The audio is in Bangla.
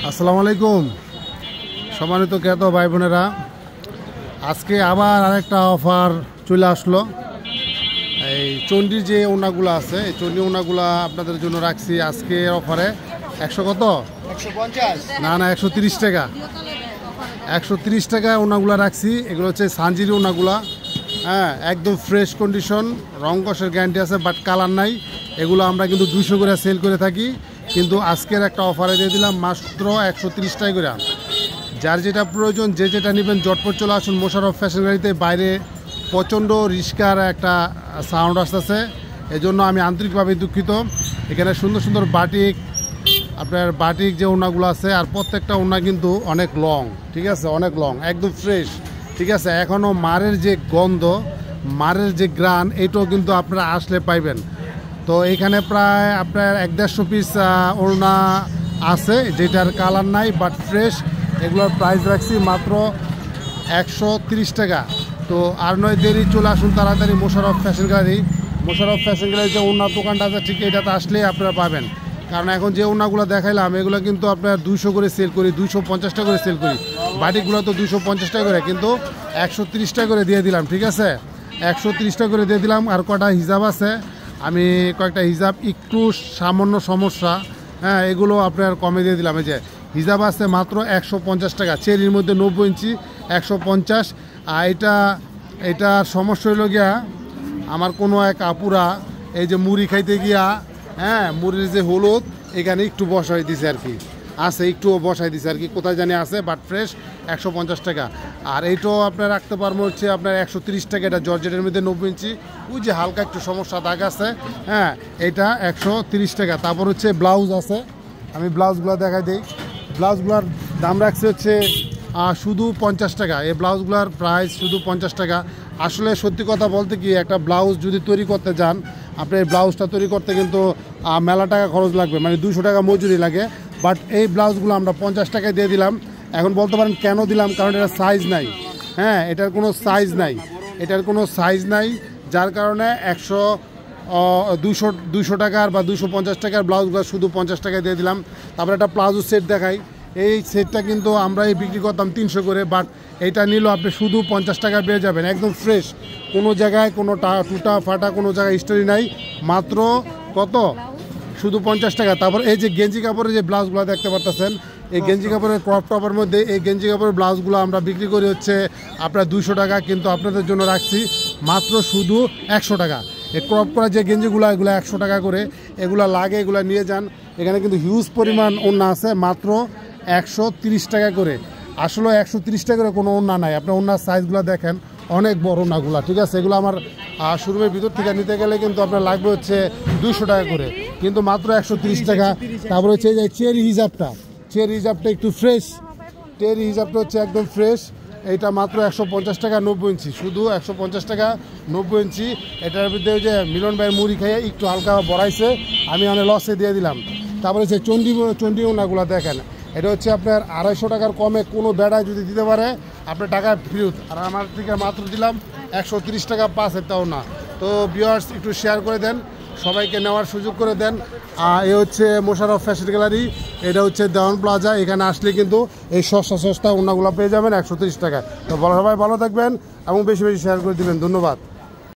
আসসালামু আলাইকুম সম্মানিত জ্ঞাত ভাই বোনেরা, আজকে আবার আরেকটা অফার চলে আসলো। এই চণ্ডীর যে ওনাগুলো আছে, এই চণ্ডী ওনাগুলো আপনাদের জন্য রাখছি আজকের অফারে 100 কত 150 না 130 টাকা। 130 টাকায় ওনাগুলো রাখছি। এগুলো হচ্ছে সানজিরি ওনাগুলা, হ্যাঁ, একদম ফ্রেশ কন্ডিশন, রং কষের গ্যারান্টি আছে, বাট কালার নাই। এগুলো আমরা কিন্তু 200 করে সেল করে থাকি, কিন্তু আজকের একটা অফারে দিয়ে দিলাম মাত্র 130 টাকা করে। যার যেটা প্রয়োজন, যে যেটা নেবেন জটপট চলে আসুন মোশাররফ ফ্যাশন গ্যালারিতে। বাইরে প্রচণ্ড রিস্কার একটা সাউন্ড আসতেছে, এজন্য আমি আন্তরিকভাবে দুঃখিত। এখানে সুন্দর সুন্দর বাটিক, আপনার বাটিক যে ওড়নাগুলো আছে, আর প্রত্যেকটা ওড়না কিন্তু অনেক লং, ঠিক আছে, অনেক লং, একদম ফ্রেশ, ঠিক আছে। এখনও মারের যে গন্ধ, মারের যে গ্রান, এটাও কিন্তু আপনারা আসলে পাইবেন। তো এখানে প্রায় আপনার 150 পিস ওড়না আছে, যেটার কালার নাই বাট ফ্রেশ। এগুলোর প্রাইস রাখছি মাত্র 130 টাকা। তো আর নয় দেরি, চলে আসুন তাড়াতাড়ি Mosharraf fashion gallery. Mosharraf fashion gallery যে ওড়নার দোকানটা আছে, ঠিক এটাতে আসলেই আপনারা পাবেন। কারণ এখন যে ওড়নাগুলো দেখাইলাম, এগুলো কিন্তু আপনার 200 করে সেল করি, 250 টাকা করে সেল করি। বাটিগুলো তো 250 টাকা করে, কিন্তু 130 টাকা করে দিয়ে দিলাম, ঠিক আছে, 130 টাকা করে দিয়ে দিলাম। আর কটা হিজাব আছে, আমি কয়েকটা হিজাব একটু সামান্য সমস্যা, হ্যাঁ, এগুলো আপনার কমে দিয়ে দিলাম। এই যে হিজাব আছে মাত্র 150 টাকা, চেরির মধ্যে 90 ইঞ্চি 150। আর এটার সমস্যা হইল গিয়া, আমার কোনো এক আপুরা এই যে মুড়ি খাইতে গিয়া, হ্যাঁ, মুড়ির যে হলুদ এখানে একটু বসাই দিছে আর কি, আছে একটু বসাই দিছে আর কি, কোথায় জানি আছে, বাট ফ্রেশ 150 টাকা। আর এইটাও আপনার রাখতে পারবো হচ্ছে আপনার 130 টাকা। এটা জর্জেটের মধ্যে 90 ইঞ্চি, ওই যে হালকা একটু সমস্যা দাগ আছে, হ্যাঁ, এটা 130 টাকা। তারপর হচ্ছে ব্লাউজ আছে, আমি ব্লাউজগুলো দেখাই দিই। ব্লাউজগুলোর দাম রাখছে হচ্ছে শুধু 50 টাকা। এই ব্লাউজগুলোর প্রাইস শুধু 50 টাকা। আসলে সত্যি কথা বলতে কি, একটা ব্লাউজ যদি তৈরি করতে যান, আপনি এই ব্লাউজটা তৈরি করতে কিন্তু মেলা টাকা খরচ লাগবে, মানে 200 টাকা মজুরি লাগে। বাট এই ব্লাউজগুলো আমরা 50 টাকায় দিয়ে দিলাম। এখন বলতে পারেন কেন দিলাম, কারণ এটা সাইজ নাই, হ্যাঁ, এটার কোনো সাইজ নাই, এটার কোনো সাইজ নাই, যার কারণে 200 টাকার বা 250 টাকার ব্লাউজগুলো শুধু 50 টাকায় দিয়ে দিলাম। তারপরে একটা প্লাজো সেট দেখাই। এই সেটটা কিন্তু আমরা বিক্রি করতাম 300 করে, বাট এইটা নিল আপনি শুধু 50 টাকা পেয়ে যাবেন, একদম ফ্রেশ, কোনো জায়গায় কোনো টুটা ফাটা কোনো জায়গায় স্টোরি নাই, মাত্র কত, শুধু 50 টাকা। তারপর এই যে গেঞ্জি কাপড়ের যে ব্লাউজগুলো দেখতে পারতেছেন, এই গেঞ্জি কাপড়ের ক্রপ টপের মধ্যে এই গেঞ্জি কাপড়ের ব্লাউজগুলো আমরা বিক্রি করি হচ্ছে আপনার 200 টাকা, কিন্তু আপনাদের জন্য রাখছি মাত্র শুধু 100 টাকা। এই ক্রপ করা যে গেঞ্জিগুলো, এগুলো 100 টাকা করে, এগুলো লাগে, এগুলো নিয়ে যান। এখানে কিন্তু হিউজ পরিমাণ ওড়না আছে, মাত্র 130 টাকা করে। আসলে 130 টাকা করে কোনো ওড়না নাই। আপনার ওড়নার সাইজগুলো দেখেন, অনেক বড় ওড়নাগুলো, ঠিক আছে। এগুলো আমার শোরুমের ভিতর থেকে নিতে গেলে কিন্তু আপনার লাগবে হচ্ছে 200 টাকা করে, কিন্তু মাত্র 130 টাকা। তারপরে হচ্ছে যে চেরি হিজাবটা একটু ফ্রেশ, চেরি হিজাবটা হচ্ছে একদম ফ্রেশ, এইটা মাত্র 150 টাকা 90 ইঞ্চি, শুধু 150 টাকা 90 ইঞ্চি। এটার মধ্যে যে মিলন ভাইয়ের মুড়ি খাইয়ে একটু হালকা বড়াইছে, আমি অনেক লসে দিয়ে দিলাম। তারপরে হচ্ছে চণ্ডী ওনাগুলো দেখেন, এটা হচ্ছে আপনার 250 টাকার কমে কোনো বেড়ায় যদি দিতে পারে আপনার টাকা ফেরত। আর আমার থেকে মাত্র দিলাম 130 টাকা, 5 তাও না। তো ভিউয়ার্স একটু শেয়ার করে দেন, সবাইকে নেওয়ার সুযোগ করে দেন। এ হচ্ছে মোশাররফ ফ্যাশন গ্যালারি, এটা হচ্ছে দেওয়ান প্লাজা। এখানে আসলে কিন্তু এই সস্তা ওড়নাগুলো পেয়ে যাবেন 130 টাকায়। তো সবাই ভালো থাকবেন এবং বেশি বেশি শেয়ার করে দিবেন। ধন্যবাদ।